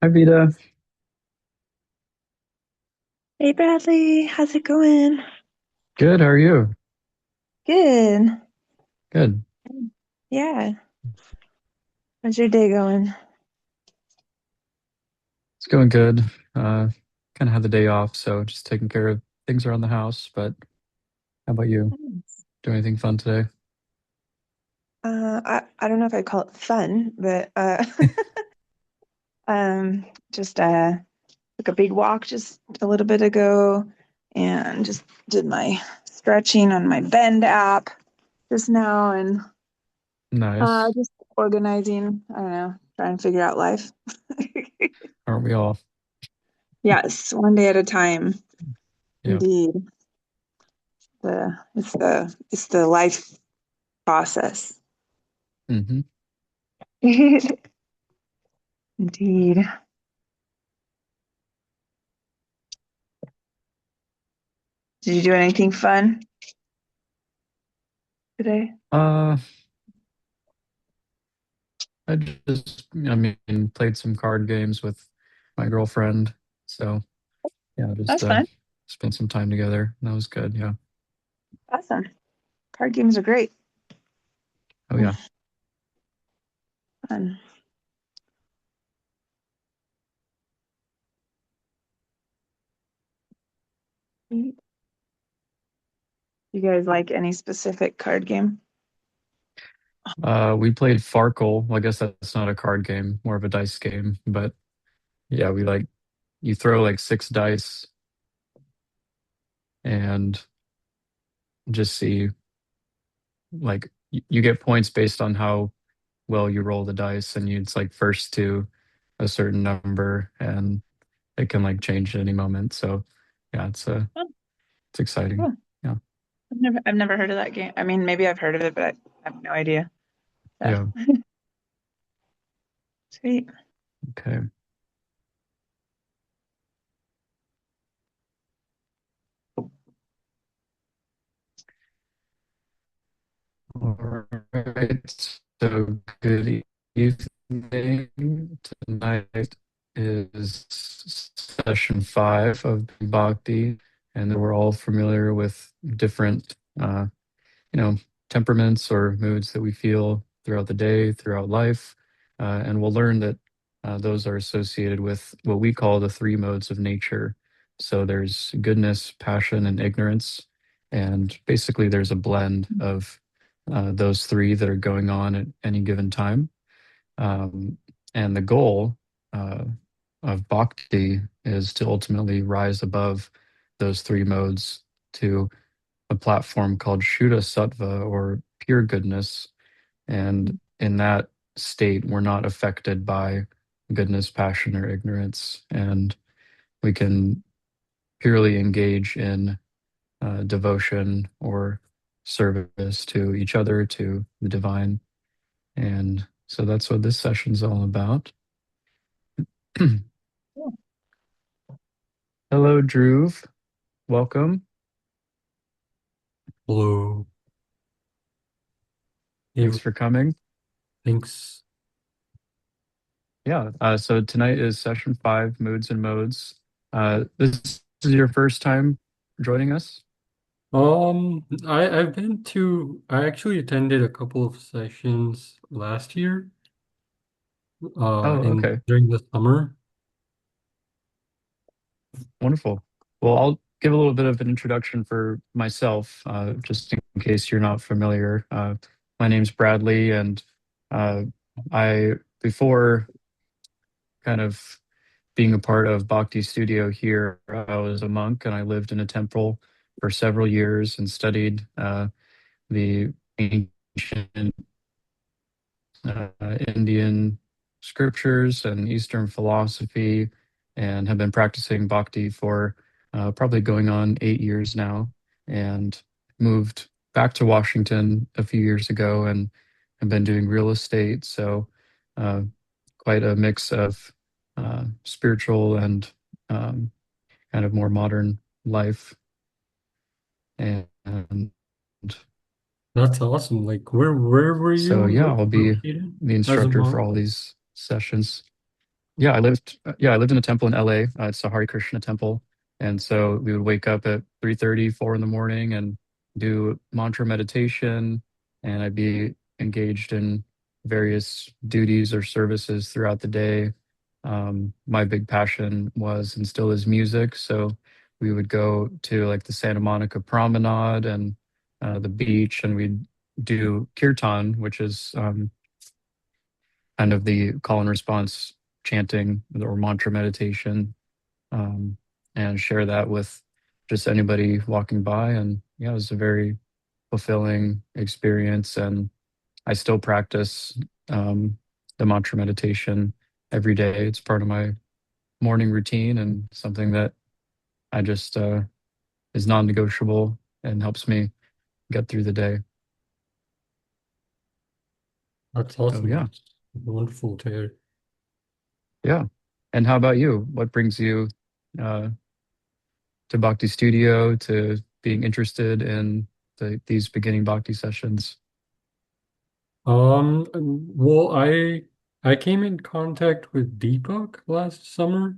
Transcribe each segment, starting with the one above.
Hi, Vita. Hey Bradley, how's it going? Good. How are you? Good. Good. Yeah. How's your day going? It's going good. Kind of had the day off, so just taking care of things around the house. But how about you? Nice. Do anything fun today? I don't know if I call it fun, but just took a big walk just a little bit ago and just did my stretching on my Bend app just now and Nice. just organizing, I don't know, trying to figure out life. Aren't we all? Yes, one day at a time, Yeah. indeed. It's the life process. Hmm. Indeed. Did you do anything fun today? Uh, I mean, played some card games with my girlfriend. So yeah, just That's fun. spent some time together. That was good. Yeah. Awesome. Card games are great. Oh yeah. Fun. You guys like any specific card game? We played Farkle. Well, I guess that's not a card game, more of a dice game. But yeah, we like you throw like six dice and just see like you get points based on how well you roll the dice, and it's like first to a certain number, and it can like change at any moment. So yeah, Oh, it's exciting. cool. Yeah. I've never heard of that game. I mean, maybe I've heard of it, but I have no idea. Yeah. Yeah. Sweet. Okay. All right. So good evening. Tonight is session five of Bhakti, and we're all familiar with different you know, temperaments or moods that we feel throughout the day, throughout life. And we'll learn that those are associated with what we call the three modes of nature. So there's goodness, passion, and ignorance. And basically, there's a blend of those three that are going on at any given time. Um, and the goal uh, of bhakti is to ultimately rise above those three modes to a platform called Shuddha Sattva or pure goodness. And in that state, we're not affected by goodness, passion, or ignorance. And we can purely engage in devotion or service to each other, to the divine. And so that's what this session's all about. Cool. Hello, Dhruv. Welcome. Hello. Hey, Thanks for coming. thanks. Yeah. So tonight is session five, moods and modes. This is your first time joining us? I actually attended a couple of sessions last year, Oh, in okay. during the summer. Wonderful. Well, I'll give a little bit of an introduction for myself, just in case you're not familiar. My name's Bradley, and uh, before kind of being a part of Bhakti Studio here, I was a monk and I lived in a temple for several years and studied the ancient Indian scriptures and Eastern philosophy, and have been practicing bhakti for probably going on 8 years now, and moved back to Washington a few years ago and have been doing real estate. So, uh, quite a mix of spiritual and um, kind of more modern life. And That's awesome. Like, where were so, you yeah, I'll be located the as a instructor for monk? all these sessions. I lived in a temple in LA. It's a Hare Krishna temple. And so we would wake up at 3:30, 4 in the morning and do mantra meditation. And I'd be engaged in various duties or services throughout the day. My big passion was and still is music. So we would go to like the Santa Monica Promenade and the beach, and we'd do kirtan, which is kind of the call and response chanting or mantra meditation, um, and share that with just anybody walking by. And yeah, it was a very fulfilling experience. And I still practice the mantra meditation every day. It's part of my morning routine and something that I just is non-negotiable and helps me get through the day. That's So awesome. yeah, That's wonderful to hear. yeah. And how about you? What brings you uh, to Bhakti Studio, to being interested in these beginning Bhakti sessions? Well, I came in contact with Deepak last summer,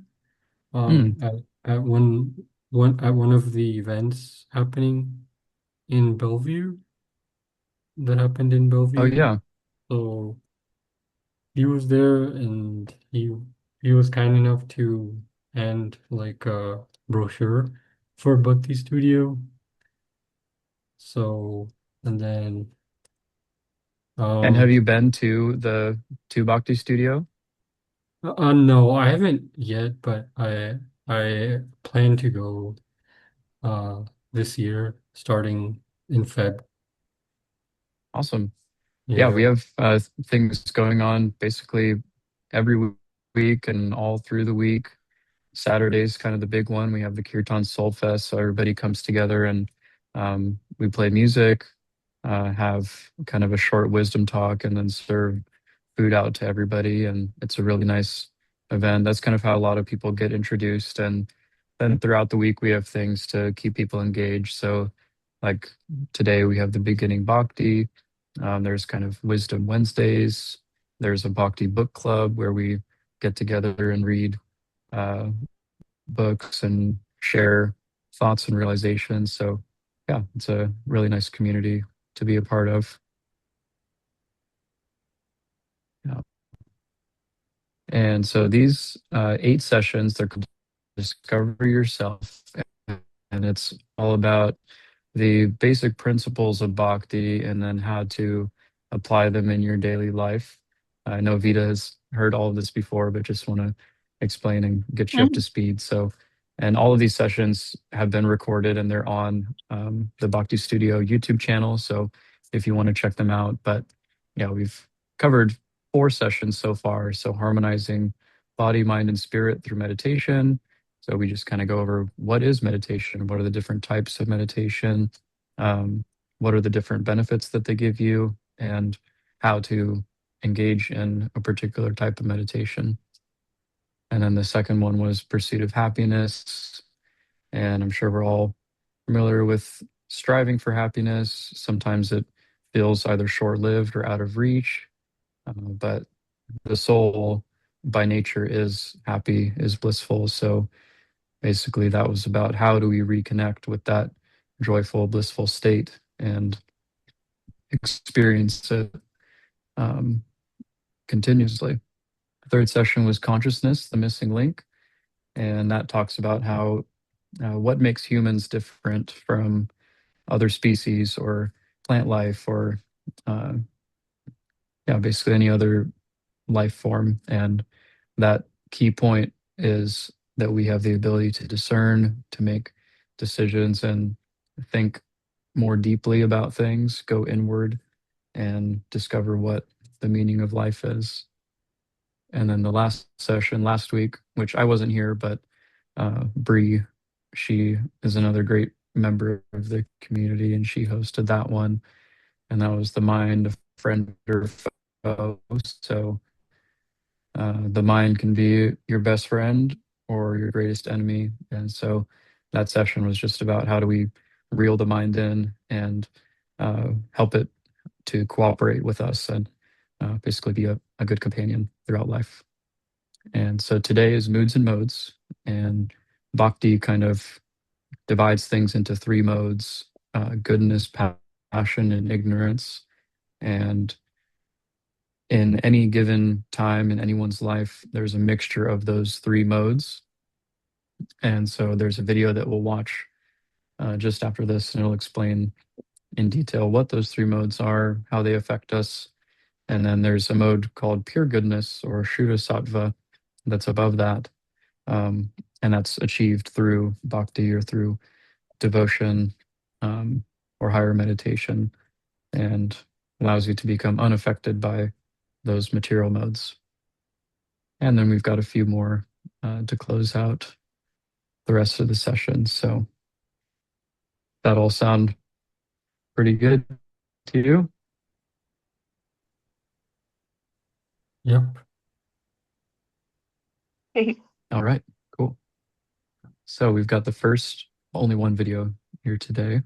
Mm. at one of the events happening in Bellevue that happened in Oh Bellevue. yeah. So he was there, and he was kind enough to hand like a brochure for Bhakti Studio. So, and then And have um you been to the to Bhakti Studio? no, I haven't yet, but I plan to go this year, starting in Feb. Awesome. Yeah, we Yeah. have things going on basically every week and all through the week. Saturday's kind of the big one. We have the Kirtan Soul Fest, so everybody comes together and we play music, have kind of a short wisdom talk, and then serve food out to everybody. And it's a really nice event. That's kind of how a lot of people get introduced. And then throughout the week, we have things to keep people engaged. So, like today, we have the beginning Bhakti. There's kind of Wisdom Wednesdays. There's a Bhakti book club where we get together and read uh, books and share thoughts and realizations. So, yeah, it's a really nice community to be a part of. Yeah. And so these 8 sessions, they're called Discover Yourself. And it's all about the basic principles of bhakti and then how to apply them in your daily life. I know Vita has heard all of this before, but just want to explain and get you up to Mm. speed. So, and all of these sessions have been recorded and they're on the Bhakti Studio YouTube channel. So if you want to check them out, but yeah, we've covered 4 sessions so far. So harmonizing body, mind, and spirit through meditation. So we just kind of go over what is meditation, what are the different types of meditation, um, what are the different benefits that they give you, and how to engage in a particular type of meditation. And then the second one was pursuit of happiness. And I'm sure we're all familiar with striving for happiness. Sometimes it feels either short lived or out of reach, but the soul by nature is happy, is blissful. So basically, that was about how do we reconnect with that joyful, blissful state and experience it um, continuously. The third session was consciousness, the missing link, and that talks about how what makes humans different from other species or plant life or uh, yeah, basically any other life form. And that key point is that we have the ability to discern, to make decisions, and think more deeply about things, go inward, and discover what the meaning of life is. And then the last session last week, which I wasn't here, but Bree, she is another great member of the community, and she hosted that one. And that was the mind, of friend or foe. So the mind can be your best friend or your greatest enemy. And so that session was just about how do we reel the mind in and help it to cooperate with us and basically be a good companion throughout life. And so today is moods and modes, and Bhakti kind of divides things into three modes: goodness, passion, and ignorance. And in any given time in anyone's life, there's a mixture of those three modes. And so there's a video that we'll watch just after this, and it'll explain in detail what those three modes are, how they affect us. And then there's a mode called pure goodness or Shuddha Sattva that's above that. Um, and that's achieved through bhakti or through devotion um, or higher meditation, and allows you to become unaffected by those material modes. And then we've got a few more to close out the rest of the session. So that all sound pretty good to you? Yep. All right, cool. So we've got the first, only one video here today.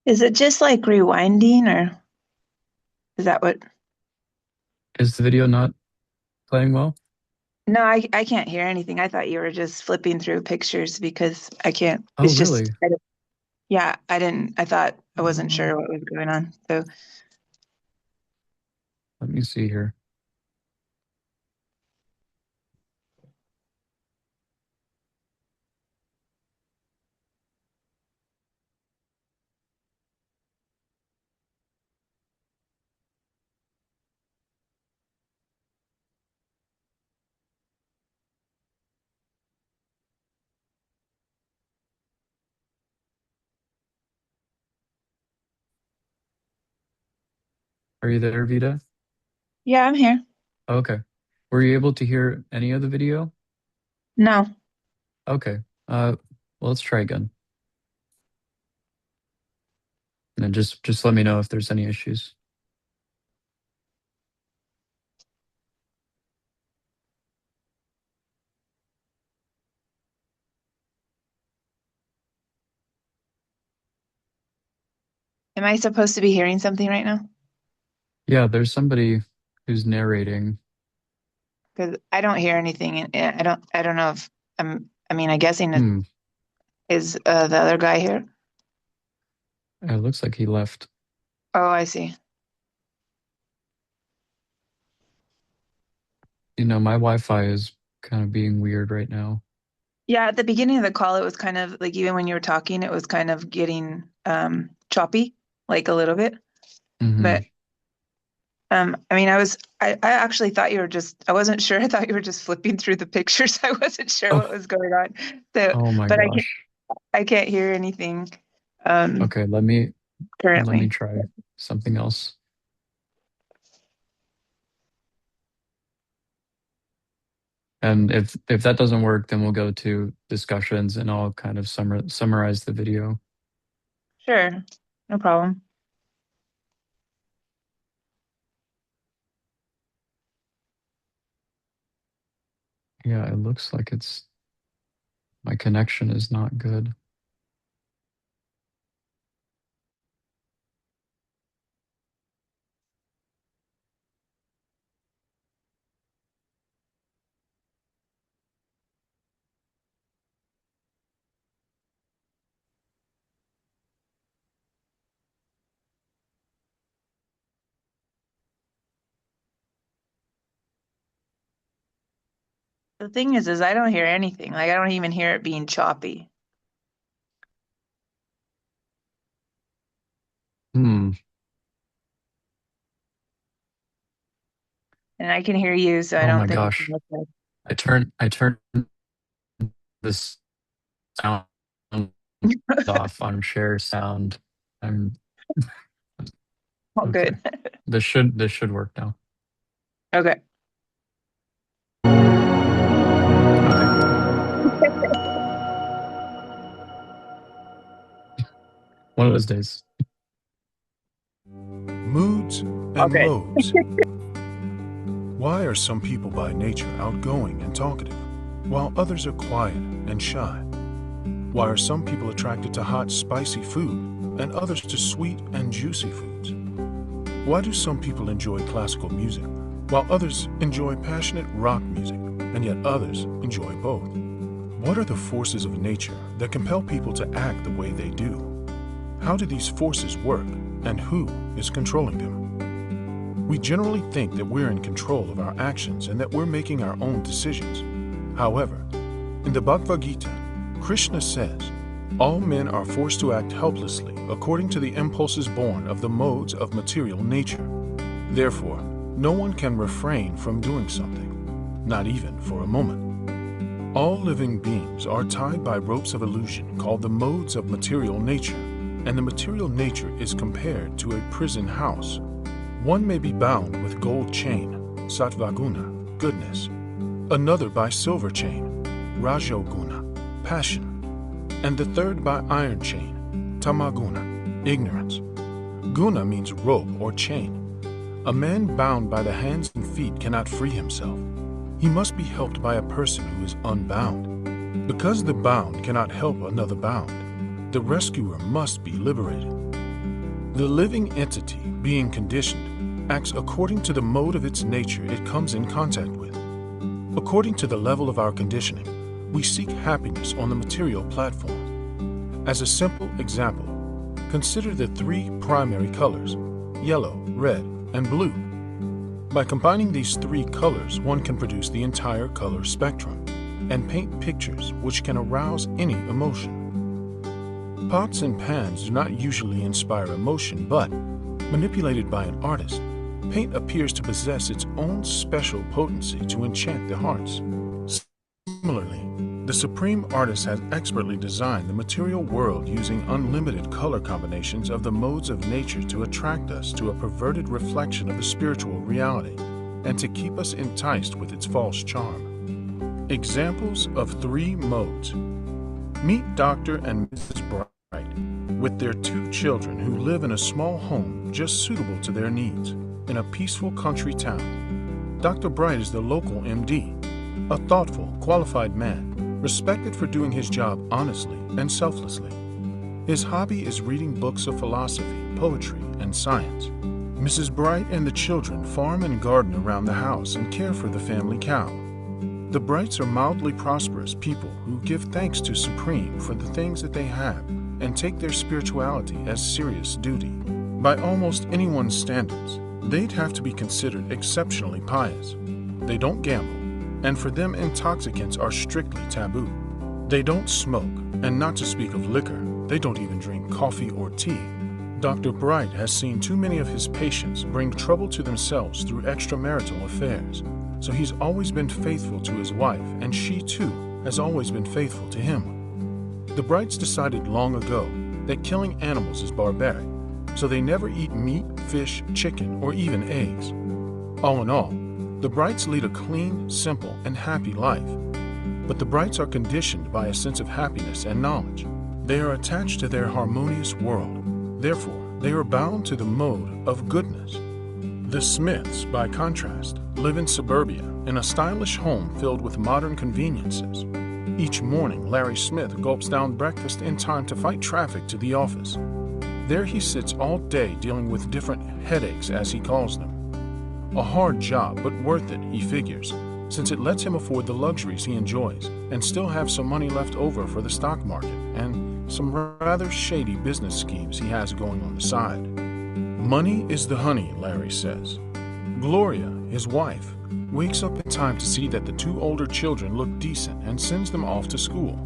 Is it just like rewinding, or is that what? Is the video not playing well? No, I can't hear anything. I thought you were just flipping through pictures because I can't. Oh, It's just, really? yeah, I didn't, I thought I wasn't sure what was going on. So, Let me see here. Are you there, Vita? yeah, I'm here. Okay. Were you able to hear any of the video? No. Okay. Well, let's try again. And then just let me know if there's any issues. Am I supposed to be hearing something right now? Yeah, there's somebody who's narrating. Because I don't hear anything, and I don't know if I mean, I'm guessing it Hmm. is the other guy here. It looks like he left. Oh, I see. My Wi-Fi is kind of being weird right now. Yeah, at the beginning of the call, it was kind of like even when you were talking, it was kind of getting choppy, like a little bit. Hmm. But I mean, I actually thought you were just, I wasn't sure. I thought you were just flipping through the pictures. I wasn't sure Oh, what was going on. So, oh my but gosh. I can't hear anything um Okay, let me currently. try something else. And if that doesn't work, then we'll go to discussions and I'll kind of summarize the video. Sure, no problem. Yeah, it looks like my connection is not good. The thing is I don't hear anything. Like I don't even hear it being choppy, Hmm. and I can hear you, so I Oh don't my think it's gosh. like I turned this sound off on share sound. I'm all okay. good. This should work now. Okay. Okay. One of those days. Moods All and good. modes. Why are some people by nature outgoing and talkative, while others are quiet and shy? Why are some people attracted to hot, spicy food, and others to sweet and juicy foods? Why do some people enjoy classical music, while others enjoy passionate rock music, and yet others enjoy both? What are the forces of nature that compel people to act the way they do? How do these forces work, and who is controlling them? We generally think that we're in control of our actions and that we're making our own decisions. However, in the Bhagavad Gita, Krishna says, all men are forced to act helplessly according to the impulses born of the modes of material nature. Therefore, no one can refrain from doing something, not even for a moment. All living beings are tied by ropes of illusion called the modes of material nature, and the material nature is compared to a prison house. One may be bound with gold chain, sattvaguna, goodness, another by silver chain, rajoguna, passion, and the third by iron chain, tamaguna, ignorance. Guna means rope or chain. A man bound by the hands and feet cannot free himself. He must be helped by a person who is unbound. Because the bound cannot help another bound, the rescuer must be liberated. The living entity, being conditioned, acts according to the mode of its nature it comes in contact with. According to the level of our conditioning, we seek happiness on the material platform. As a simple example, consider the three primary colors, yellow, red, and blue. By combining these three colors, one can produce the entire color spectrum and paint pictures which can arouse any emotion. Pots and pans do not usually inspire emotion, but, manipulated by an artist, paint appears to possess its own special potency to enchant the hearts. Similarly, the supreme artist has expertly designed the material world using unlimited color combinations of the modes of nature to attract us to a perverted reflection of the spiritual reality and to keep us enticed with its false charm. Examples of three modes. Meet Dr. and Mrs. Bright with their 2 children who live in a small home just suitable to their needs in a peaceful country town. Dr. Bright is the local MD, a thoughtful, qualified man, respected for doing his job honestly and selflessly. His hobby is reading books of philosophy, poetry, and science. Mrs. Bright and the children farm and garden around the house and care for the family cow. The Brights are mildly prosperous people who give thanks to Supreme for the things that they have and take their spirituality as serious duty. By almost anyone's standards, they'd have to be considered exceptionally pious. They don't gamble, and for them intoxicants are strictly taboo. They don't smoke, and not to speak of liquor, they don't even drink coffee or tea. Dr. Bright has seen too many of his patients bring trouble to themselves through extramarital affairs, so he's always been faithful to his wife, and she too has always been faithful to him. The Brights decided long ago that killing animals is barbaric, so they never eat meat, fish, chicken, or even eggs. All in all, the Brights lead a clean, simple, and happy life. But the Brights are conditioned by a sense of happiness and knowledge. They are attached to their harmonious world. Therefore, they are bound to the mode of goodness. The Smiths, by contrast, live in suburbia in a stylish home filled with modern conveniences. Each morning, Larry Smith gulps down breakfast in time to fight traffic to the office. There he sits all day dealing with different headaches, as he calls them. A hard job, but worth it, he figures, since it lets him afford the luxuries he enjoys and still have some money left over for the stock market and some rather shady business schemes he has going on the side. Money is the honey, Larry says. Gloria, his wife, wakes up in time to see that the 2 older children look decent and sends them off to school.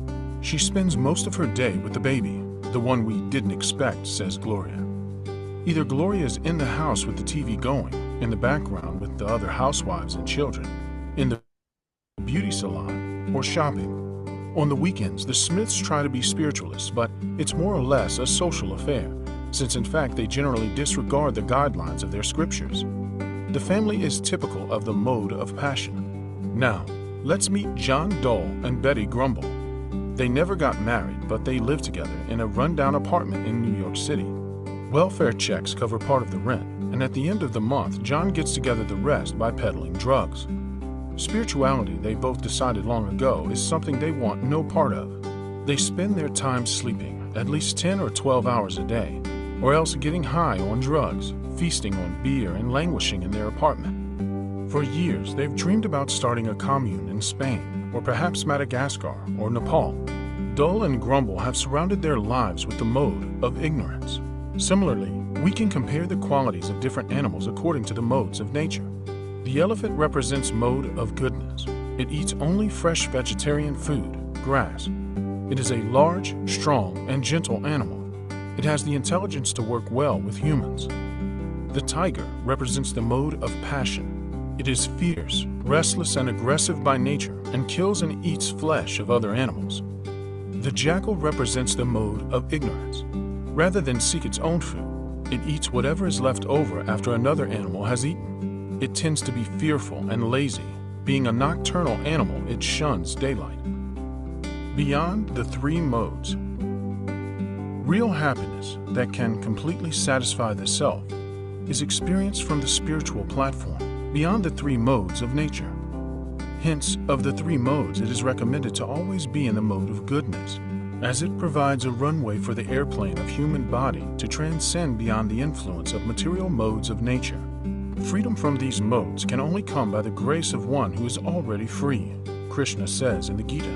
She spends most of her day with the baby, the one we didn't expect, says Gloria. Either Gloria is in the house with the TV going, in the background with the other housewives and children, in the beauty salon, or shopping. On the weekends, the Smiths try to be spiritualists, but it's more or less a social affair, since in fact they generally disregard the guidelines of their scriptures. The family is typical of the mode of passion. Now, let's meet John Dole and Betty Grumble. They never got married, but they live together in a rundown apartment in New York City. Welfare checks cover part of the rent, and at the end of the month, John gets together the rest by peddling drugs. Spirituality, they both decided long ago, is something they want no part of. They spend their time sleeping, at least 10 or 12 hours a day, or else getting high on drugs, feasting on beer, and languishing in their apartment. For years, they've dreamed about starting a commune in Spain, or perhaps Madagascar, or Nepal. Dole and Grumble have surrounded their lives with the mode of ignorance. Similarly, we can compare the qualities of different animals according to the modes of nature. The elephant represents mode of goodness. It eats only fresh vegetarian food, grass. It is a large, strong, and gentle animal. It has the intelligence to work well with humans. The tiger represents the mode of passion. It is fierce, restless, and aggressive by nature, and kills and eats flesh of other animals. The jackal represents the mode of ignorance. Rather than seek its own food, it eats whatever is left over after another animal has eaten. It tends to be fearful and lazy. Being a nocturnal animal, it shuns daylight. Beyond the 3 modes. Real happiness that can completely satisfy the self is experienced from the spiritual platform, beyond the 3 modes of nature. Hence, of the 3 modes, it is recommended to always be in the mode of goodness, as it provides a runway for the airplane of human body to transcend beyond the influence of material modes of nature. Freedom from these modes can only come by the grace of one who is already free, Krishna says in the Gita.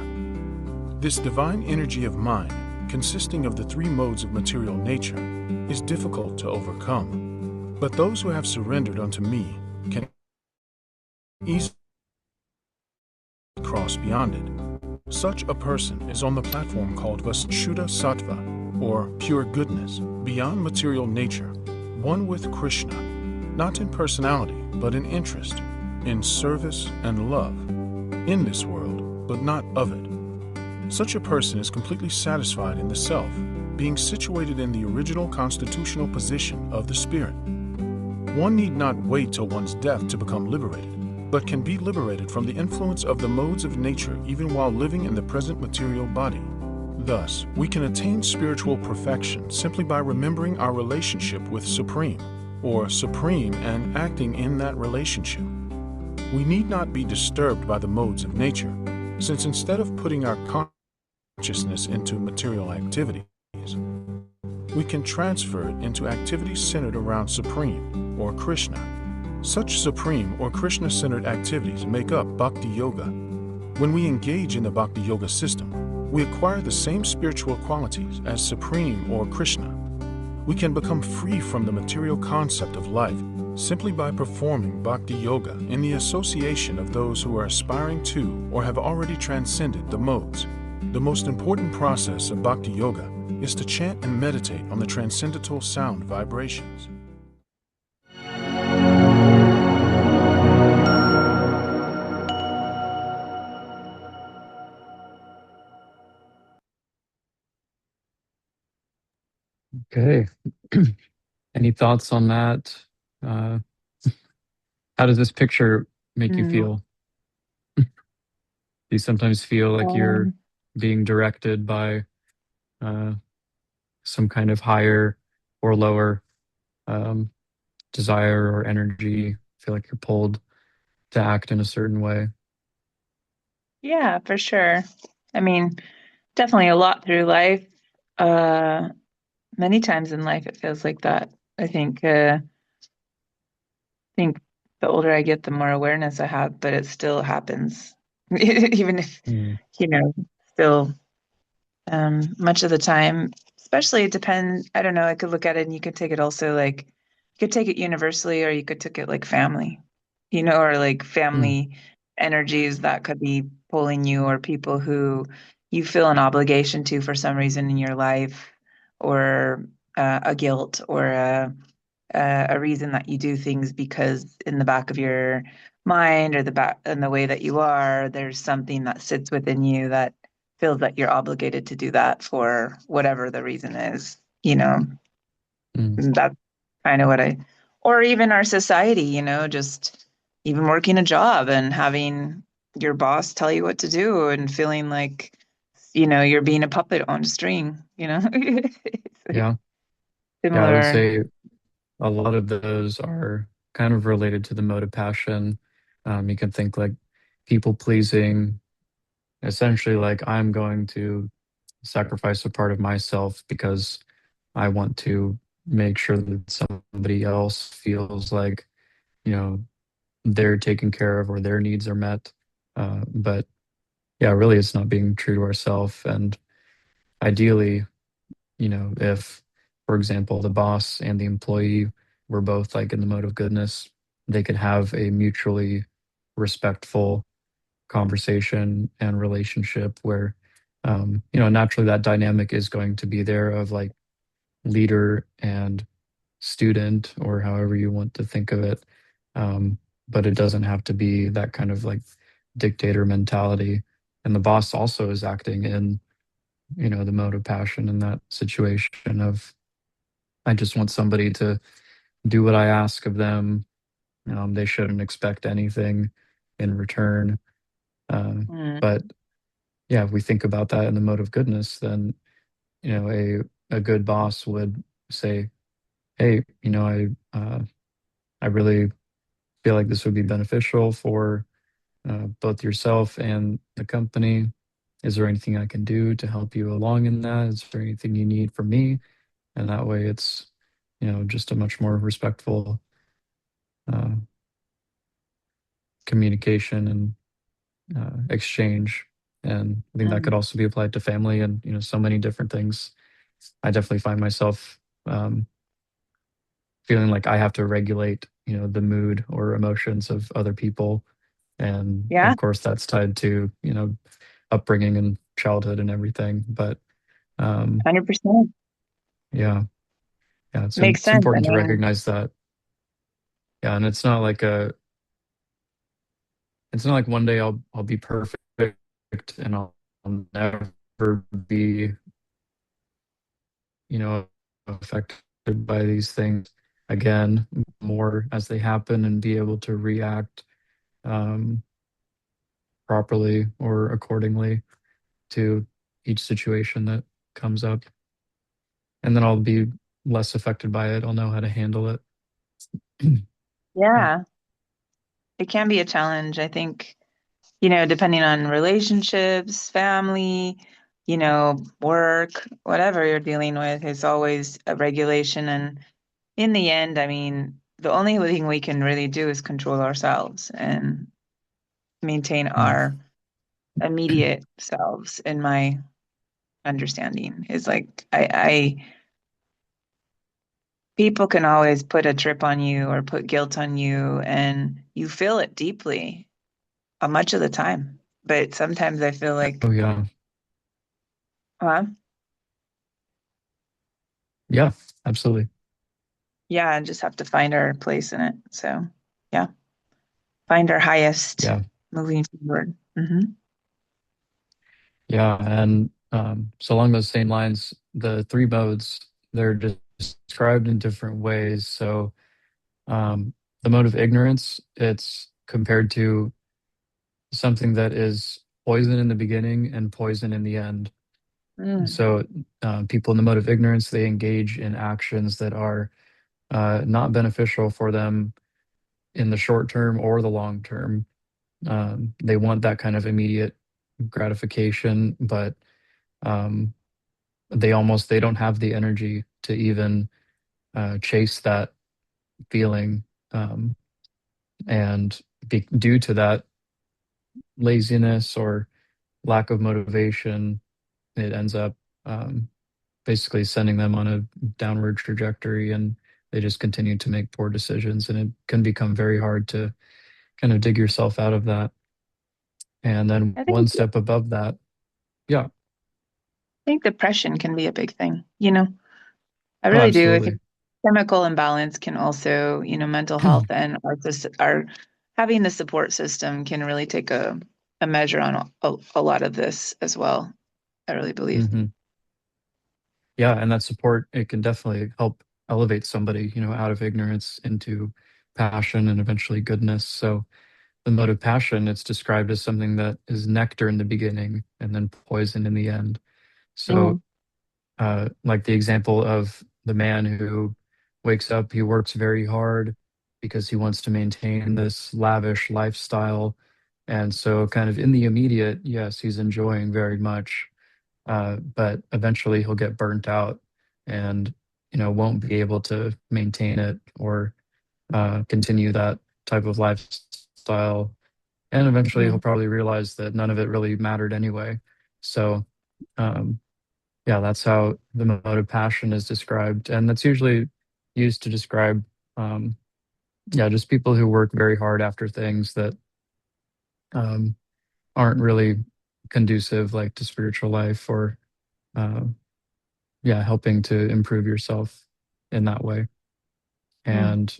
This divine energy of mind, consisting of the 3 modes of material nature, is difficult to overcome. But those who have surrendered unto me can easily cross beyond it. Such a person is on the platform called Vashuddha Sattva, or pure goodness, beyond material nature, one with Krishna, not in personality, but in interest, in service and love, in this world, but not of it. Such a person is completely satisfied in the self, being situated in the original constitutional position of the spirit. One need not wait till one's death to become liberated. but can be liberated from the influence of the modes of nature even while living in the present material body. Thus, we can attain spiritual perfection simply by remembering our relationship with Supreme, or Supreme and acting in that relationship. We need not be disturbed by the modes of nature, since instead of putting our consciousness into material activities, we can transfer it into activities centered around Supreme, or Krishna. Such Supreme or Krishna-centered activities make up Bhakti Yoga. When we engage in the Bhakti Yoga system, we acquire the same spiritual qualities as Supreme or Krishna. We can become free from the material concept of life simply by performing Bhakti Yoga in the association of those who are aspiring to or have already transcended the modes. The most important process of Bhakti Yoga is to chant and meditate on the transcendental sound vibrations. Okay. Any thoughts on that? Uh, how does this picture make you Mm. feel? Do you sometimes feel like you're Um, being directed by uh, some kind of higher or lower um, desire or energy? Feel like you're pulled to act in a certain way? yeah, for sure. I mean, definitely a lot through life. Uh, Many times in life, it feels like that. I think the older I get, the more awareness I have, but it still happens, even if, Mm, still much of the time. Especially it depends. I don't know. I could look at it and you could take it also like you could take it universally, or you could take it like family, or like mm, family energies that could be pulling you, or people who you feel an obligation to for some reason in your life, or a guilt, or a reason that you do things because in the back of your mind, or the back in the way that you are, there's something that sits within you that feels that you're obligated to do that for whatever the reason is. mm. That's kind of what or even our society, just even working a job and having your boss tell you what to do and feeling like, you're being a puppet on a string. It's like Yeah. Yeah, I would similar. say a lot of those are kind of related to the mode of passion. You can think like people pleasing, essentially like I'm going to sacrifice a part of myself because I want to make sure that somebody else feels like, you know, they're taken care of or their needs are met. But yeah, really it's not being true to ourselves. And ideally, if, for example, the boss and the employee were both like in the mode of goodness, they could have a mutually respectful conversation and relationship where, naturally that dynamic is going to be there of like leader and student or however you want to think of it. Um, but it doesn't have to be that kind of like dictator mentality. And the boss also is acting in, the mode of passion in that situation of, I just want somebody to do what I ask of them. They shouldn't expect anything in return. Uh, Mm, but yeah, if we think about that in the mode of goodness, then, a good boss would say, hey, I really feel like this would be beneficial for both yourself and the company. Is there anything I can do to help you along in that? Is there anything you need from me? And that way it's, just a much more respectful uh, communication and exchange. And I think that could mm. also be applied to family and, so many different things. I definitely find myself um, feeling like I have to regulate, the mood or emotions of other people. And Yeah, of course, that's tied to, upbringing and childhood and everything. But um, 100%. yeah, yeah, Makes it's sense. I important to mean, recognize that. Yeah, and it's not like one day I'll be perfect and I'll never be, affected by these things again more as they happen and be able to react um, properly or accordingly to each situation that comes up. And then I'll be less affected by it. I'll know how to handle it. Yeah. Yeah, it can be a challenge. I think, depending on relationships, family, work, whatever you're dealing with, it's always a regulation. And in the end, I mean, the only thing we can really do is control ourselves and maintain Mm. our immediate selves, in my understanding. Is like people can always put a trip on you or put guilt on you, and you feel it deeply much of the time. But sometimes I feel Oh, like, yeah. huh? Yeah, absolutely. Yeah, I just have to find our place in it. So, yeah, find our highest Yeah. moving forward. Yeah. And so along those same lines, the three modes, they're described in different ways. So the mode of ignorance, it's compared to something that is poison in the beginning and poison in the end. Mm, So people in the mode of ignorance, they engage in actions that are not beneficial for them in the short term or the long term. They want that kind of immediate gratification, but um, they don't have the energy to even chase that feeling. Um, and due to that laziness or lack of motivation, it ends up um, basically sending them on a downward trajectory, and they just continue to make poor decisions, and it can become very hard to kind of dig yourself out of that. And then I think one step above that, yeah. I think depression can be a big thing. I Oh, really do. I think absolutely. chemical imbalance can also, mental health and our having the support system can really take a measure on a lot of this as well. I really believe. Hmm. Yeah, and that support, it can definitely help elevate somebody, out of ignorance into passion and eventually goodness. So the mode of passion, it's described as something that is nectar in the beginning and then poison in the end. So Mm, like the example of the man who wakes up, he works very hard because he wants to maintain this lavish lifestyle. And so, kind of in the immediate, yes, he's enjoying very much, but eventually he'll get burnt out and, won't be able to maintain it or continue that type of lifestyle. And eventually he'll mm, probably realize that none of it really mattered anyway. So, um, yeah, that's how the mode of passion is described. And that's usually used to describe, um, yeah, just people who work very hard after things that um, aren't really conducive, like to spiritual life or, uh, yeah, helping to improve yourself in that way. mm. And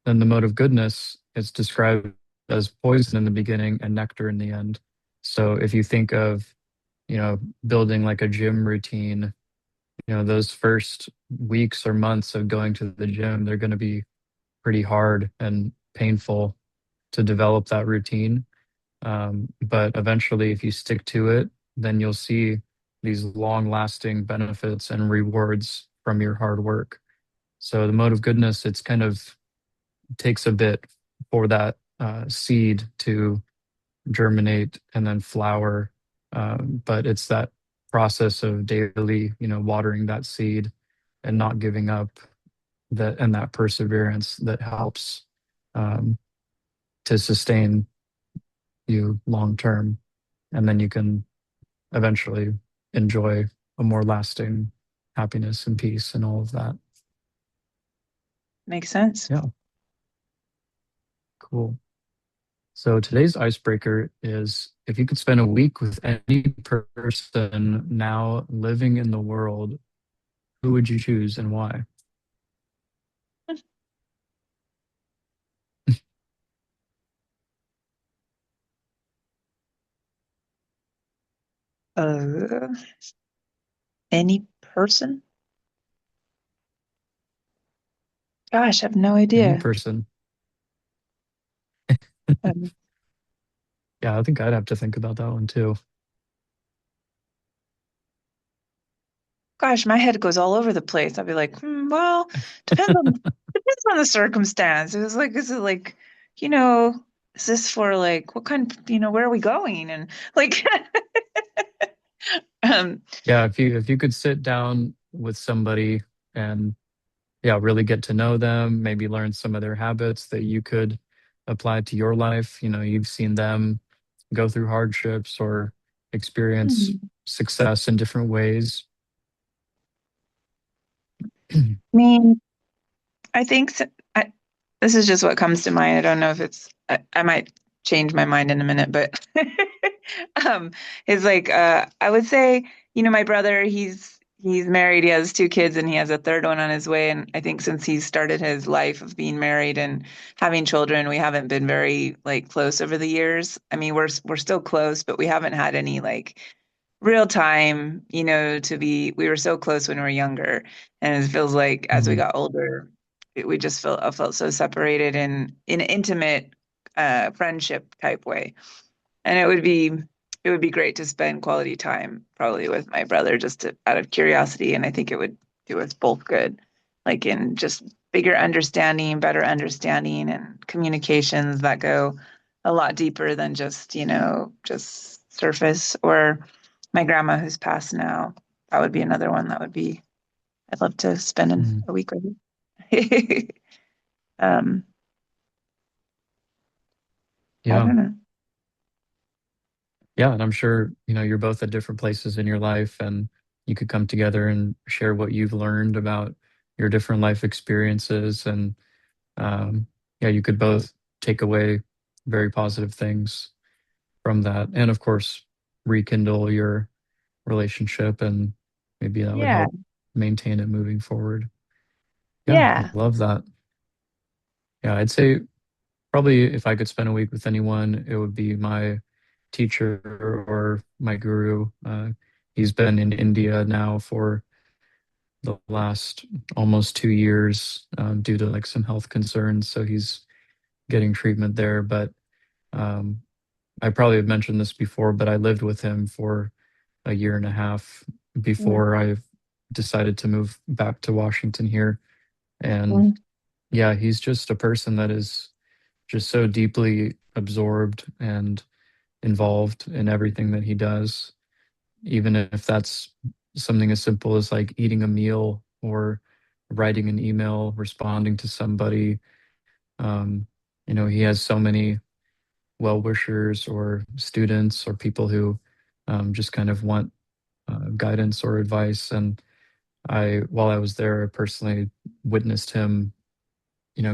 then the mode of goodness is described as poison in the beginning and nectar in the end. So if you think of, building like a gym routine, those first weeks or months of going to the gym, they're going to be pretty hard and painful to develop that routine. But eventually, if you stick to it, then you'll see these long lasting benefits and rewards from your hard work. So the mode of goodness, it's kind of takes a bit for that seed to germinate and then flower. But it's that process of daily, watering that seed and not giving up, that and that perseverance that helps um, to sustain you long term. And then you can eventually enjoy a more lasting happiness and peace and all of that. Makes sense. Yeah, cool. So today's icebreaker is, if you could spend a week with any person now living in the world, who would you choose and why? Uh, any person? Gosh, I have no Any idea. person. Um, Yeah, I think I'd have to think about that one too. Gosh, my head goes all over the place. I'd be like, well, depends on the circumstance. It was like, is it like, you know, is this for like what kind, where are we going? And like, um, Yeah, if you could sit down with somebody and yeah, really get to know them, maybe learn some of their habits that you could apply to your life. You've seen them go through hardships or experience I success in different ways. mean, I think this is just what comes to mind. I don't know if I might change my mind in a minute, but um, it's like I would say, my brother, he's married, he has two kids, and he has a third one on his way. And I think since he's started his life of being married and having children, we haven't been very like close over the years. I mean, we're still close, but we haven't had any like real time, we were so close when we were younger. And it feels like as we Mhm. got older, we just felt so separated in an intimate friendship type way. And it would be great to spend quality time probably with my brother out of curiosity. And I think it would do us both good, like in just bigger understanding, better understanding, and communications that go a lot deeper than just surface. Or my grandma who's passed now, that would be another one that would be, I'd love to spend Mhm. a week with her. um, I Yeah. don't know. Yeah, and I'm sure, you're both at different places in your life and you could come together and share what you've learned about your different life experiences and um yeah, you could both take away very positive things from that and of course rekindle your relationship and maybe that would Yeah. help maintain it moving forward. Yeah, I Yeah. love that. Yeah, I'd say probably if I could spend a week with anyone, it would be my teacher or my guru. He's been in India now for the last almost 2 years due to like some health concerns. So he's getting treatment there. But um, I probably have mentioned this before, but I lived with him for a year and a half Mm, before I decided to move back to Washington here. And mm, yeah, he's just a person that is just so deeply absorbed and involved in everything that he does, even if that's something as simple as like eating a meal or writing an email, responding to somebody. Um, he has so many well wishers or students or people who just kind of want guidance or advice. And while I was there, I personally witnessed him,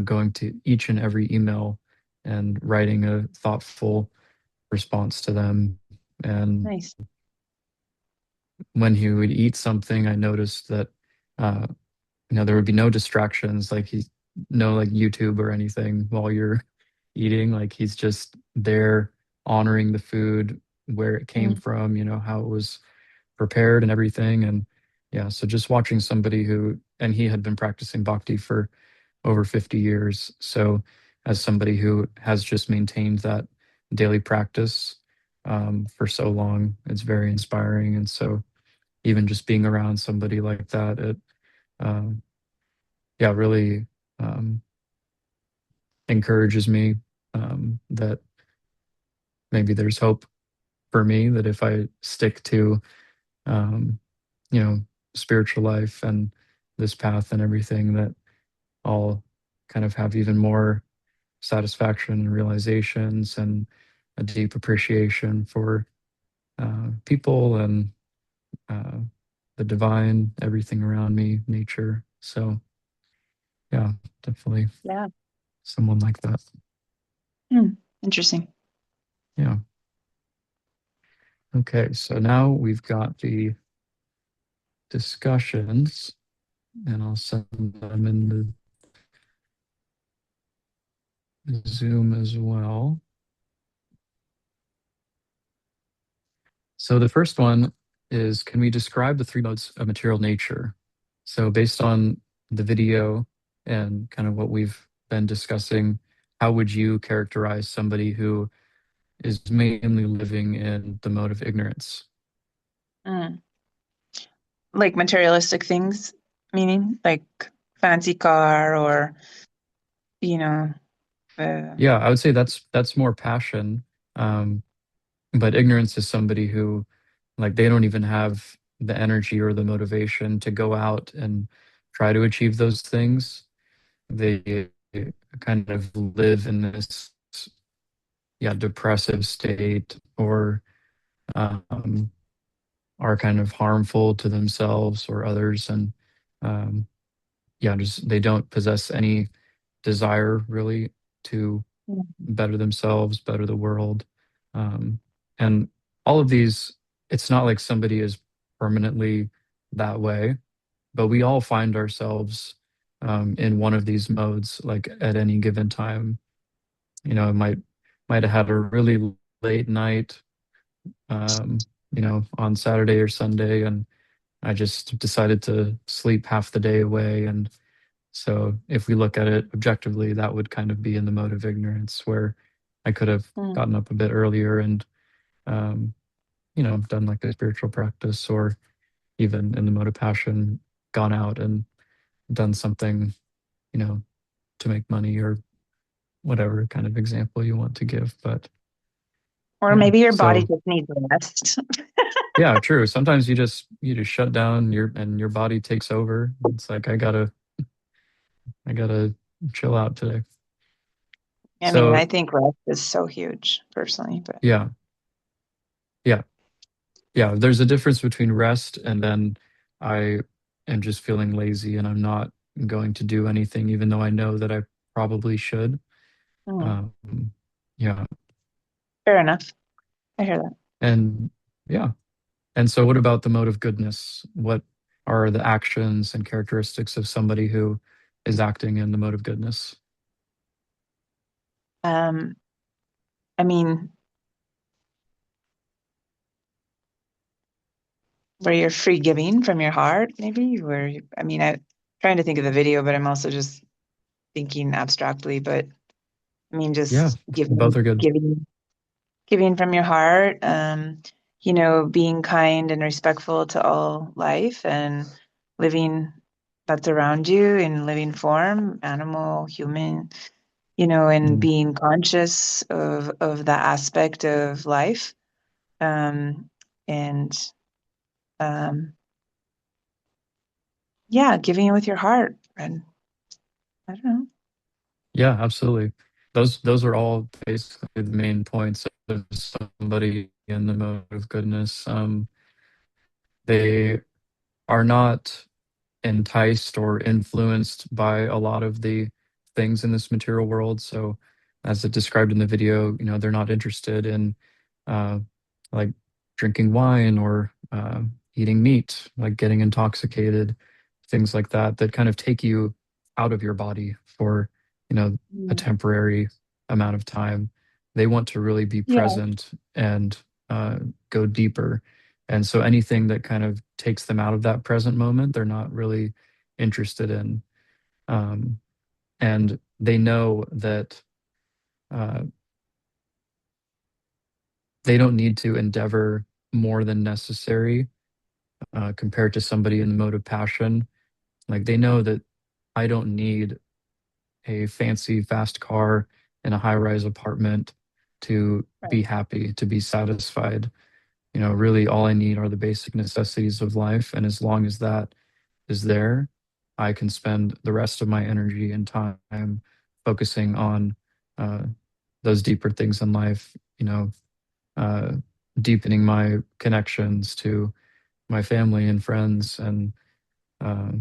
going to each and every email and writing a thoughtful response to them. And nice. when he would eat something, I noticed that uh, there would be no distractions, like he's no like YouTube or anything while you're eating. Like he's just there honoring the food, where it came Mm, from, how it was prepared and everything. And yeah, so just watching somebody and he had been practicing bhakti for over 50 years. So as somebody who has just maintained that daily practice for so long, it's very inspiring. And so even just being around somebody like that, it um, yeah, really um, encourages me that maybe there's hope for me, that if I stick to um, you know spiritual life and this path and everything, that I'll kind of have even more satisfaction and realizations and a deep appreciation for people and uh, the divine, everything around me, nature. So yeah, definitely yeah. someone like that. Interesting. Yeah. Okay, so now we've got the discussions, and I'll send them in the Zoom as well. So the first one is, can we describe the three modes of material nature? So based on the video and kind of what we've been discussing, how would you characterize somebody who is mainly living in the mode of ignorance. Mm. Like materialistic things, meaning like fancy car or, you know, Yeah, I would say that's more passion. Um, but ignorance is somebody who, like, they don't even have the energy or the motivation to go out and try to achieve those things. They kind of live in this, yeah, depressive state, or um, are kind of harmful to themselves or others, and um, yeah, just they don't possess any desire really to better themselves, better the world. Um, and all of these, it's not like somebody is permanently that way, but we all find ourselves in one of these modes, like at any given time. It might have had a really late night, um, on Saturday or Sunday, and I just decided to sleep half the day away. And so if we look at it objectively, that would kind of be in the mode of ignorance, where I could have mm. gotten up a bit earlier and, um, done like a spiritual practice, or even in the mode of passion, gone out and done something, you know, to make money, or whatever kind of example you want to give. But Or yeah, maybe your body so just needs rest. yeah, true. Sometimes you just shut down your body takes over. It's like I gotta chill out today. I mean, I So think rest is so huge personally, but yeah, yeah, yeah. There's a difference between rest and then I am just feeling lazy and I'm not going to do anything, even though I know that I probably should. mm, Um, yeah, fair enough. I hear that. and yeah. And so, what about the mode of goodness? What are the actions and characteristics of somebody who is acting in the mode of goodness? Um, I mean, where you're free giving from your heart, maybe, I mean, I'm trying to think of the video, but I'm also just thinking abstractly, but I mean, Yeah, just both are good. giving from your heart, being kind and respectful to all life and living that's around you in living form, animal, human, and Mm. being conscious of that aspect of life. And um, yeah, giving with your heart. And I don't know. Yeah, absolutely. Those are all basically the main points of somebody in the mode of goodness. They are not enticed or influenced by a lot of the things in this material world. So, as it described in the video, they're not interested in uh, like drinking wine, or eating meat, like getting intoxicated, things like that, that kind of take you out of your body for, you know, a Mm. temporary amount of time. They want to really be Yeah. present and go deeper. And so anything that kind of takes them out of that present moment, they're not really interested in. Um, and they know that uh, they don't need to endeavor more than necessary compared to somebody in the mode of passion. Like, they know that I don't need a fancy, fast car and a high rise apartment to Right. be happy, to be satisfied. Really, all I need are the basic necessities of life. And as long as that is there, I can spend the rest of my energy and time focusing on uh, those deeper things in life, uh, deepening my connections to my family and friends, and uh,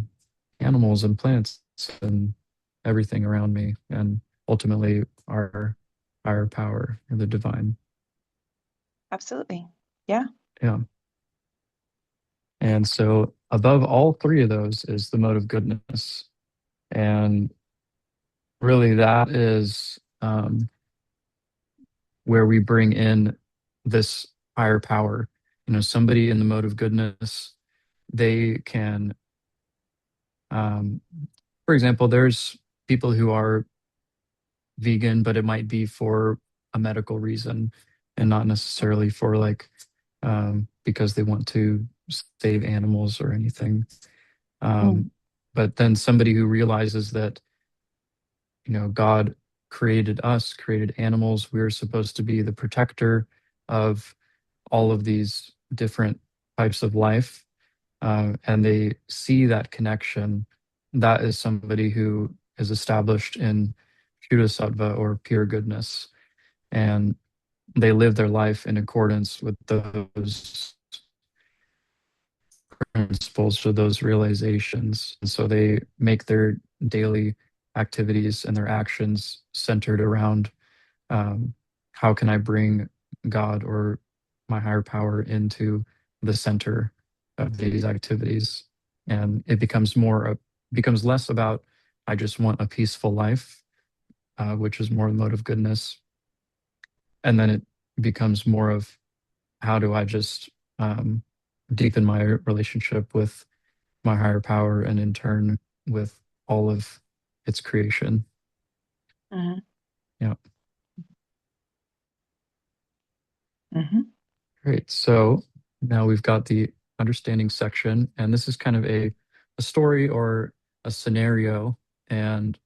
animals and plants and everything around me, and ultimately our higher power, or the divine. Absolutely. Yeah. Yeah. And so above all three of those is the mode of goodness. And really, that is where we bring in this higher power. Somebody in the mode of goodness, they can, um, for example, there's people who are vegan, but it might be for a medical reason. and not necessarily for like because they want to save animals or anything. Mm. But then somebody who realizes that, God created us, created animals. We're supposed to be the protector of all of these different types of life, and they see that connection. That is somebody who is established in Shuddha or pure goodness, and they live their life in accordance with those principles or those realizations. And so they make their daily activities and their actions centered around um, how can I bring God or my higher power into the center of these activities. And it becomes less about I just want a peaceful life, which is more the mode of goodness. And then it becomes more of how do I just um, deepen my relationship with my higher power and in turn with all of its creation. Mm-hmm. Yeah. Mm-hmm. Great. So now we've got the understanding section, and this is kind of a story or a scenario. And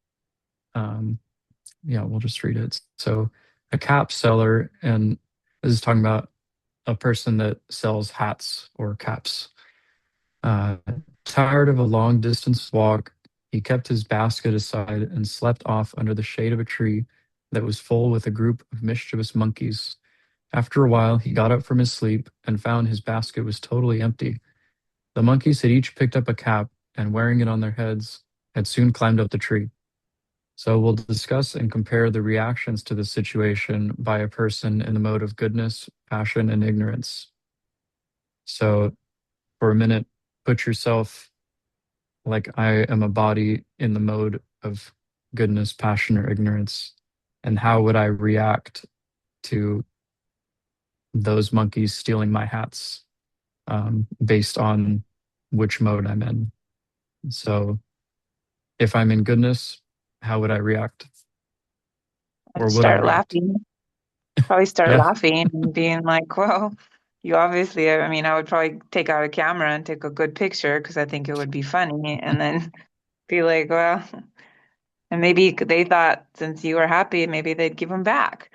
yeah, we'll just read it. So a cap seller, and this is talking about a person that sells hats or caps. Uh, Tired of a long distance walk, he kept his basket aside and slept off under the shade of a tree that was full with a group of mischievous monkeys. After a while, he got up from his sleep and found his basket was totally empty. The monkeys had each picked up a cap and, wearing it on their heads, had soon climbed up the tree. So we'll discuss and compare the reactions to the situation by a person in the mode of goodness, passion, and ignorance. So for a minute, put yourself like I am a body in the mode of goodness, passion, or ignorance. And how would I react to those monkeys stealing my hats based on which mode I'm in? So if I'm in goodness, how would I react? I'd Or would I start react? laughing. Probably start Yeah. laughing and being like, well, you obviously, I mean, I would probably take out a camera and take a good picture because I think it would be funny, and then be like, well, and maybe they thought since you were happy, maybe they'd give them back.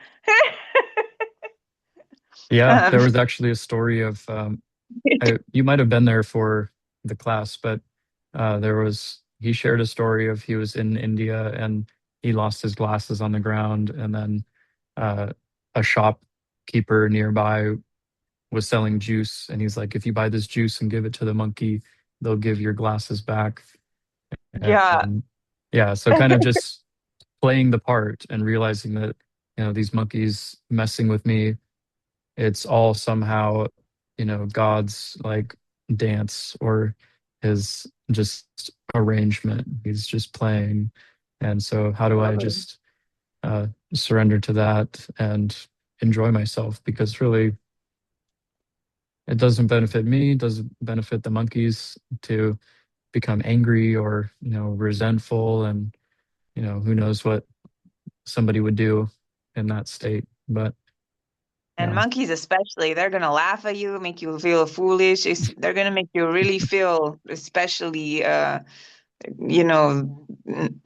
Yeah. Um, There was actually a story of, you might have been there for the class, but he shared a story of he was in India and he lost his glasses on the ground. And then uh, a shopkeeper nearby was selling juice. And he's like, if you buy this juice and give it to the monkey, they'll give your glasses back. yeah. And yeah, so kind of just playing the part and realizing that, these monkeys messing with me, it's all somehow, God's like dance or his just arrangement. He's just playing. And so how do I Totally. just surrender to that and enjoy myself? Because really it doesn't benefit me, it doesn't benefit the monkeys to become angry or, resentful, and, who knows what somebody would do in that state. But And yeah, monkeys especially, they're gonna laugh at you, make you feel foolish. They're gonna make you really feel, especially, if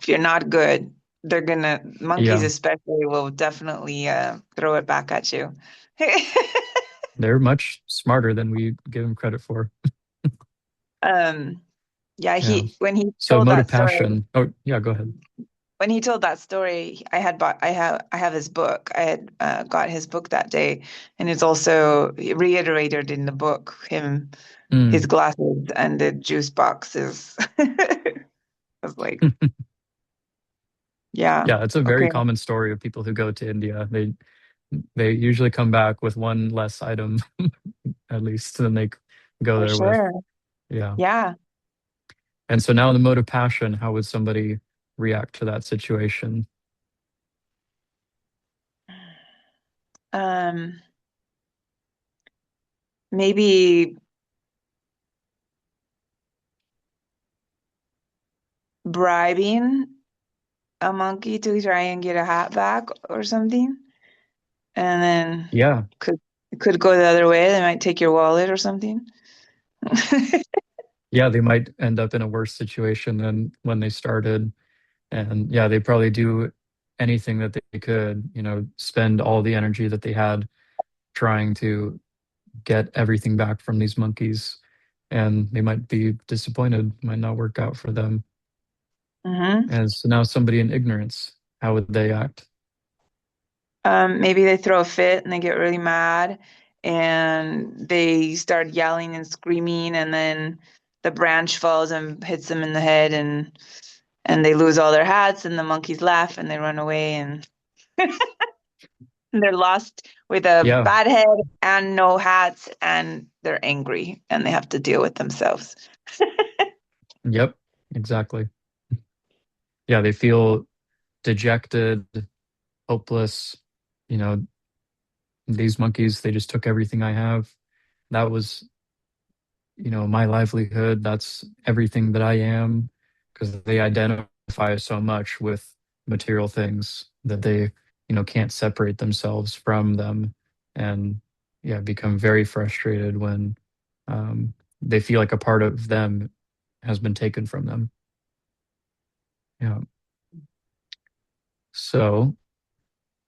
you're not good, monkeys yeah, especially will definitely throw it back at you. they're much smarter than we give them credit for. Um, yeah, Yeah. when he So told mode of that story, passion. Oh, yeah, go ahead. I have his book. I had got his book that day, and it's also reiterated in the book, his Mm. glasses and the juice boxes. I was like, yeah, Yeah, it's a very okay, common story of people who go to India. They usually come back with one less item at least than they go for there with. sure. Yeah. Yeah. And so now in the mode of passion, how would somebody react to that situation? Um, maybe bribing a monkey to try and get a hat back or something. and then Yeah, could go the other way. They might take your wallet or something. yeah, they might end up in a worse situation than when they started. And yeah, they probably do anything that they could, spend all the energy that they had trying to get everything back from these monkeys. And they might be disappointed, might not work out for them. Hmm. And so now somebody in ignorance, how would they act? Maybe they throw a fit and they get really mad and they start yelling and screaming, and then the branch falls and hits them in the head, and they lose all their hats, and the monkeys laugh and they run away, and they're lost with a Yeah, bad head and no hats, and they're angry and they have to deal with themselves. yep, exactly. Yeah, they feel dejected, hopeless. You know, these monkeys, they just took everything I have. That was, my livelihood. That's everything that I am, because they identify so much with material things that they, can't separate themselves from them. And yeah, become very frustrated when they feel like a part of them has been taken from them. Yeah. So,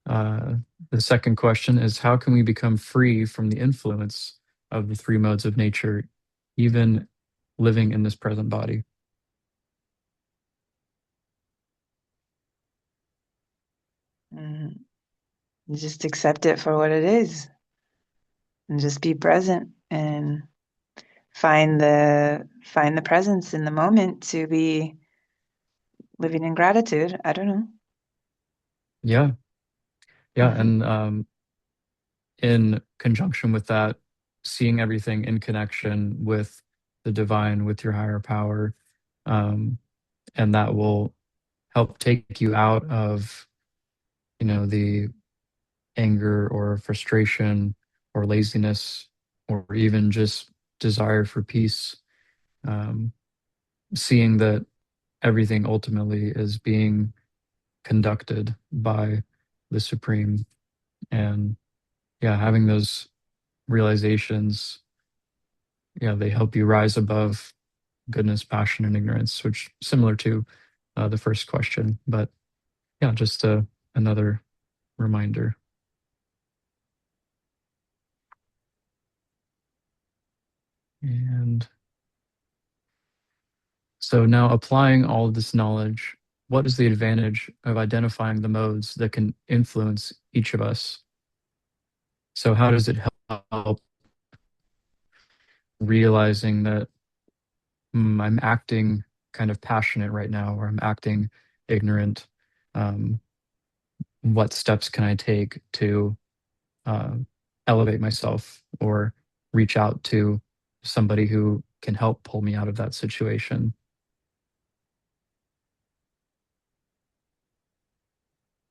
uh, the second question is, how can we become free from the influence of the three modes of nature, even living in this present body? Mm. Just accept it for what it is and just be present and find the presence in the moment to be living in gratitude. I don't know. Yeah. Yeah. Hmm. And in conjunction with that, seeing everything in connection with the divine, with your higher power. Um, and that will help take you out of, the anger or frustration or laziness or even just desire for peace. Um, Seeing that everything ultimately is being conducted by the Supreme. And yeah, having those realizations, yeah, they help you rise above goodness, passion, and ignorance, which similar to the first question. But yeah, just another reminder. And so now applying all of this knowledge, what is the advantage of identifying the modes that can influence each of us? So how does it help realizing that I'm acting kind of passionate right now, or I'm acting ignorant? Um, what steps can I take to uh, elevate myself or reach out to somebody who can help pull me out of that situation?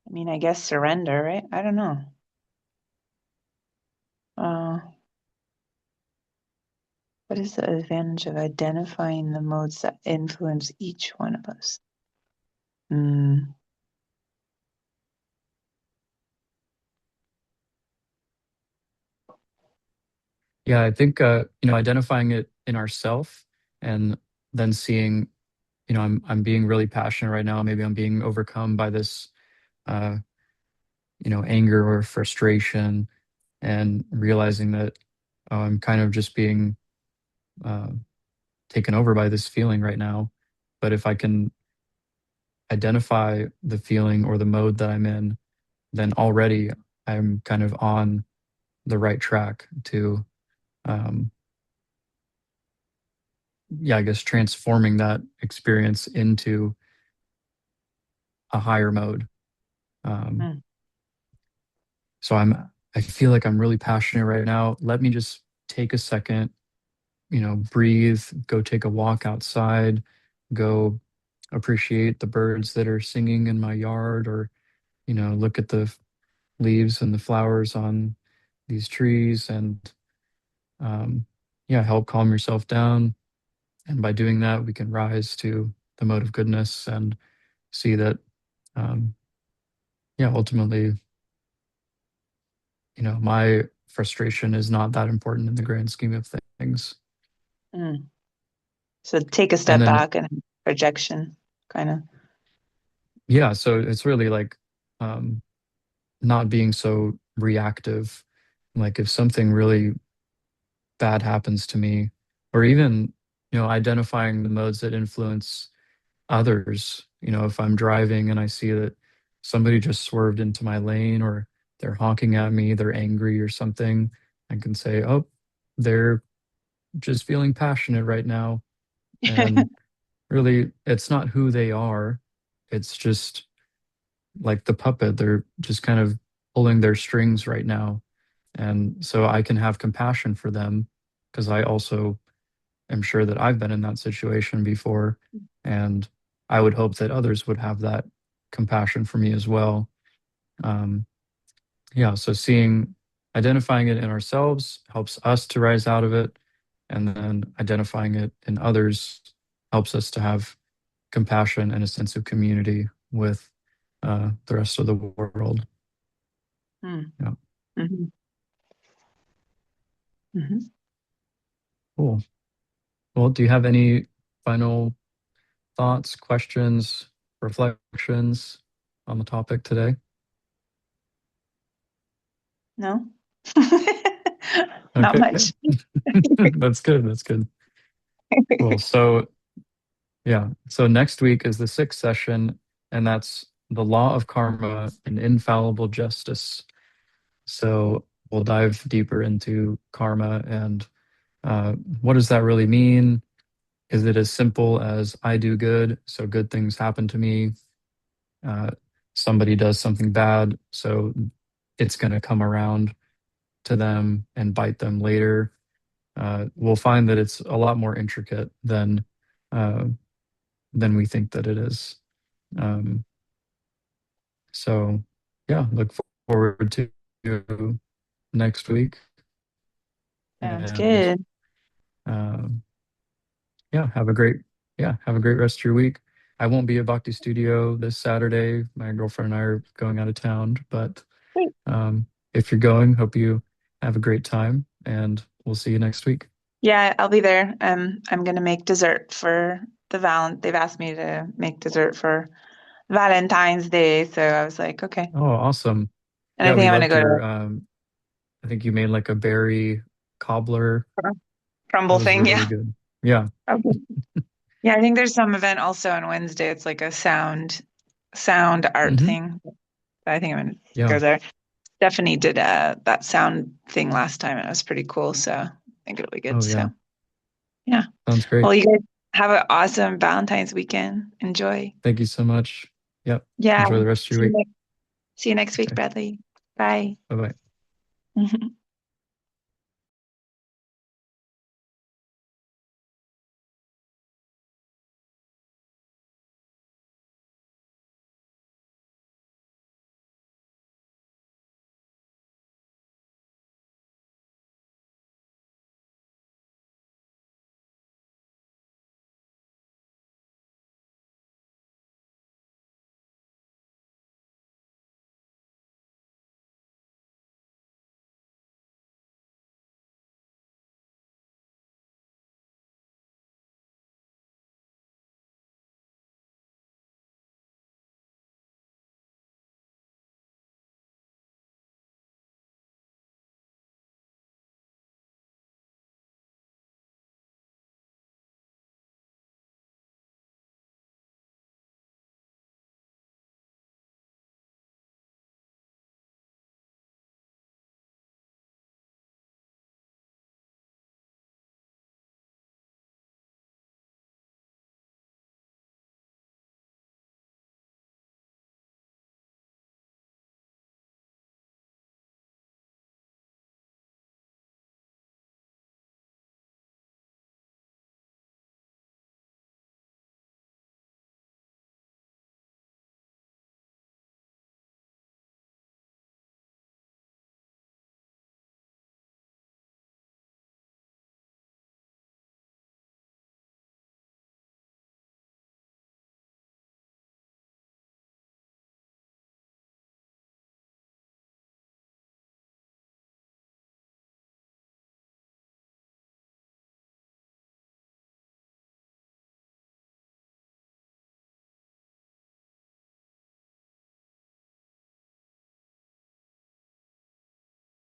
I mean, I guess surrender, right? I don't know. Uh, what is the advantage of identifying the modes that influence each one of us? Mm. Yeah, I think identifying it in ourself and then seeing, I'm being really passionate right now. Maybe I'm being overcome by this uh, anger or frustration, and realizing that I'm kind of just being uh, taken over by this feeling right now. But if I can identify the feeling or the mode that I'm in, then already I'm kind of on the right track to, um, yeah, I guess transforming that experience into a higher mode. Um, Mm. so I feel like I'm really passionate right now. Let me just take a second, breathe, go take a walk outside, go appreciate the birds that are singing in my yard, or, look at the leaves and the flowers on these trees, and yeah, help calm yourself down. And by doing that, we can rise to the mode of goodness and see that, um, yeah, ultimately my frustration is not that important in the grand scheme of things. Mm. So take a And step then, back and projection, kind of. yeah, so it's really like um, not being so reactive. Like if something really bad happens to me, or even, identifying the modes that influence others. If I'm driving and I see that somebody just swerved into my lane or they're honking at me, they're angry or something, I can say, oh, they're just feeling passionate right now. And really, it's not who they are. It's just like the puppet. They're just kind of pulling their strings right now. And so I can have compassion for them because I also am sure that I've been in that situation before. And I would hope that others would have that compassion for me as well. Um, yeah, so identifying it in ourselves helps us to rise out of it. And then identifying it in others helps us to have compassion and a sense of community with the rest of the world. Mm. Yeah, Hmm. Hmm. cool. Well, do you have any final thoughts, questions, reflections on the topic today? No? Not Okay. much. That's good. That's good. Cool. So, yeah. So next week is the sixth session, and that's the law of karma and infallible justice. So we'll dive deeper into karma and what does that really mean? Is it as simple as I do good, so good things happen to me? Uh, Somebody does something bad, so it's going to come around to them and bite them later. We'll find that it's a lot more intricate uh, than we think that it is. Um, so, yeah, look forward to next week, Sounds and good. um, yeah, have a great rest of your week. I won't be at Bhakti Studio this Saturday. My girlfriend and I are going out of town, but Great. if you're going, hope you have a great time, and we'll see you next week. Yeah, I'll be there. I'm gonna make dessert for they've asked me to make dessert for Valentine's Day, so I was like, okay. Oh, awesome. And I Yeah, think we I'm gonna loved go to I think you made like a berry cobbler. a That crumble was thing. really Yeah. good. Yeah. Okay. Yeah, I think there's some event also on Wednesday. It's like a sound art Hmm. thing. I think I'm gonna Yeah. go there. Stephanie did that sound thing last time, and it was pretty cool. So I think it'll be good. Oh, yeah. So yeah. Sounds great. Well, you guys have an awesome Valentine's weekend. Enjoy. Thank you so much. Yep. Yeah. Enjoy the rest of your See you week. next, see you next week, Okay. Bradley. Bye. Bye-bye.